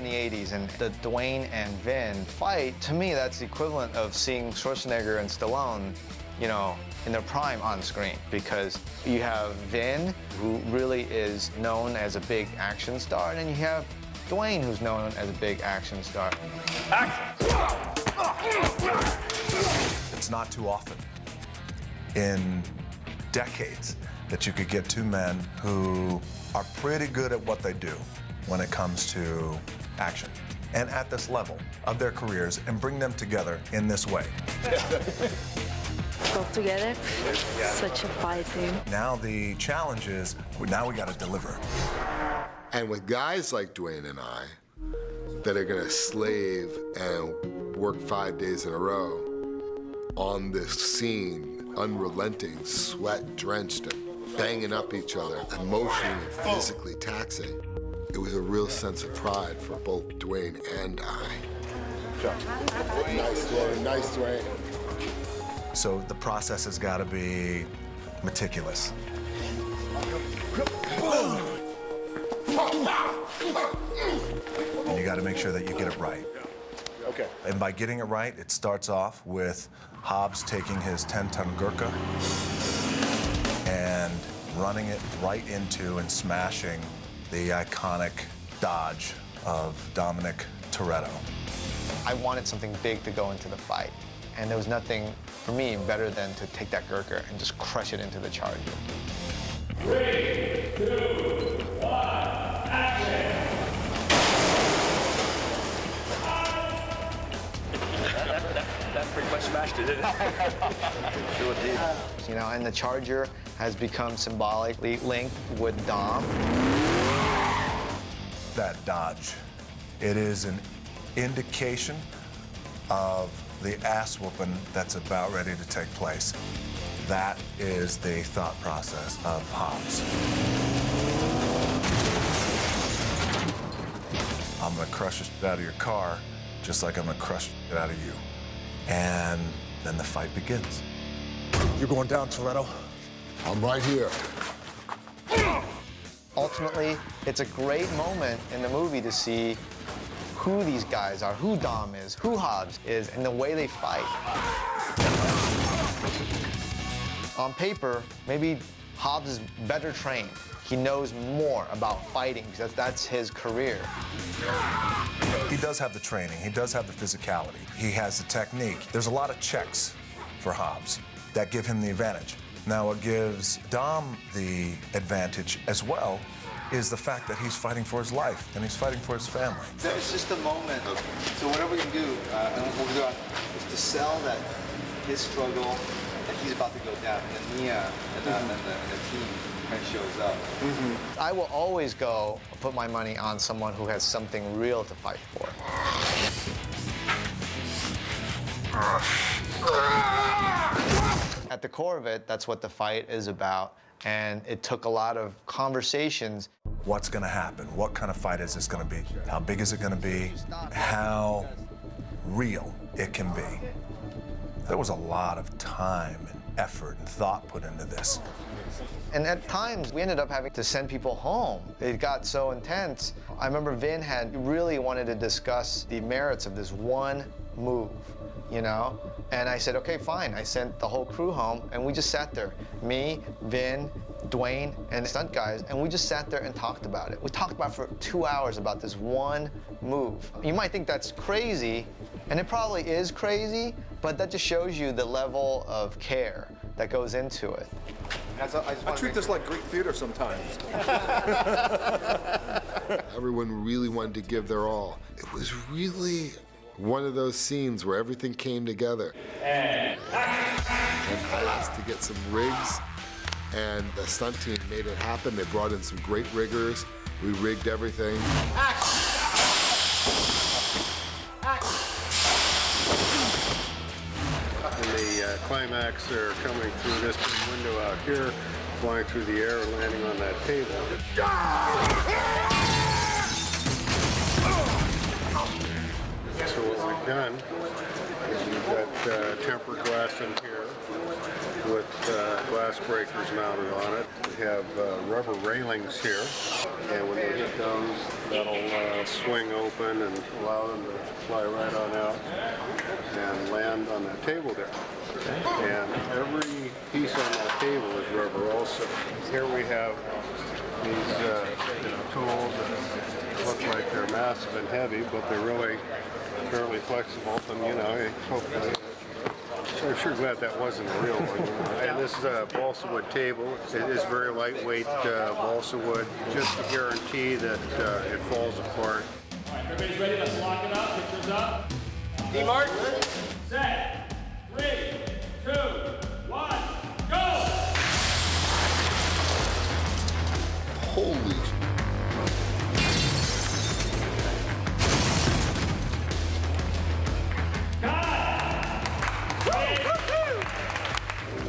the 80s, and the Dwayne and Vin fight, to me, that's the equivalent of seeing Schwarzenegger and Stallone, you know, in their prime on screen, because you have Vin, who really is known as a big action star, and then you have Dwayne, who's known as a big action star. It's not too often in decades that you could get two men who are pretty good at what they do when it comes to action and at this level of their careers and bring them together in this way. Go together, such a fight team. Now the challenge is, now we got to deliver. And with guys like Dwayne and I that are gonna slave and work 5 days in a row on this scene, unrelenting, sweat-drenched, and banging up each other, emotionally and physically taxing, it was a real sense of pride for both Dwayne and I. Nice, Dwayne, nice, Dwayne. So the process has got to be meticulous. And you got to make sure that you get it right. Okay. And by getting it right, it starts off with Hobbs taking his 10-ton Gurkha and running it right into and smashing the iconic dodge of Dominic Toretto. I wanted something big to go into the fight, and there was nothing for me better than to take that Gurkha and just crush it into the Charger. 3, 2, 1, action! That pretty much smashed it, didn't it? Sure did. You know, and the Charger has become symbolically linked with Dom. That dodge, it is an indication of the ass whooping that's about ready to take place. That is the thought process of Hobbs. I'm gonna crush the shit out of your car, just like I'm gonna crush the shit out of you. And then the fight begins. You're going down, Toretto. I'm right here. Ultimately, it's a great moment in the movie to see who these guys are, who Dom is, who Hobbs is, and the way they fight. On paper, maybe Hobbs is better trained. He knows more about fighting because that's his career. He does have the training, he does have the physicality, he has the technique. There's a lot of checks for Hobbs that give him the advantage. Now, what gives Dom the advantage as well is the fact that he's fighting for his life and he's fighting for his family. It's just a moment of, so whatever we can do, and what we'll do is to sell that his struggle, that he's about to go down, and then Mia and the team kind of shows up. I will always go put my money on someone who has something real to fight for. At the core of it, that's what the fight is about, and it took a lot of conversations. What's gonna happen? What kind of fight is this gonna be? How big is it gonna be? How real it can be. There was a lot of time and effort and thought put into this. And at times, we ended up having to send people home. It got so intense. I remember Vin had really wanted to discuss the merits of this one move, you know? And I said, okay, fine. I sent the whole crew home, and we just sat there. Me, Vin, Dwayne, and the stunt guys, and we just sat there and talked about it. We talked about for 2 hours about this one move. You might think that's crazy, and it probably is crazy, but that just shows you the level of care that goes into it. I treat this like Greek theater sometimes. Everyone really wanted to give their all. It was really one of those scenes where everything came together. And I asked to get some rigs, and the stunt team made it happen. They brought in some great riggers. We rigged everything. In the climax, they're coming through this big window out here, flying through the air and landing on that table. So what we've done is we've got tempered glass in here. with glass breakers mounted on it. We have rubber railings here, and when they hit those, that'll swing open and allow them to fly right on out and land on that table there. And every piece on that table is rubber also. Here we have these tools that look like they're massive and heavy, but they're really fairly flexible. And hopefully, I'm sure glad that wasn't a real one. And this is a balsa wood table. It is very lightweight balsa wood, just to guarantee that it falls apart. All right, everybody's ready. Let's lock it up. Pictures up. D-Mark. Set. 3, 2, 1, go! Holy.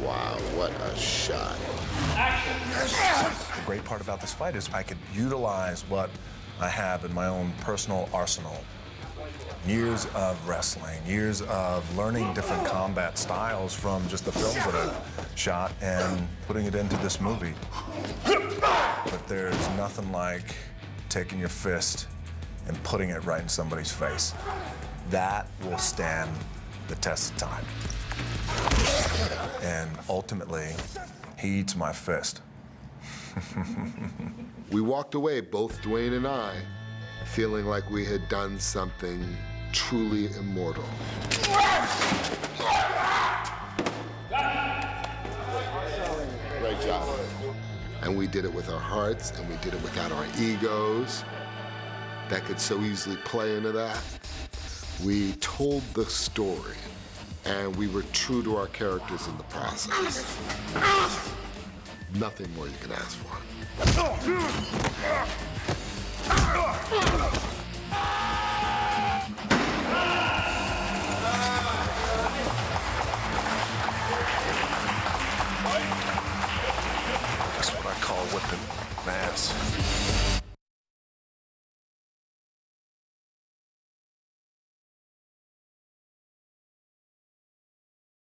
Wow, what a shot. The great part about this fight is I could utilize what I have in my own personal arsenal. Years of wrestling, years of learning different combat styles from just the films that I've shot and putting it into this movie. But there's nothing like taking your fist and putting it right in somebody's face. That will stand the test of time. And ultimately, he eats my fist. We walked away, both Dwayne and I, feeling like we had done something truly immortal. Great job. And we did it with our hearts, and we did it without our egos that could so easily play into that. We told the story, and we were true to our characters in the process. Nothing more you can ask for.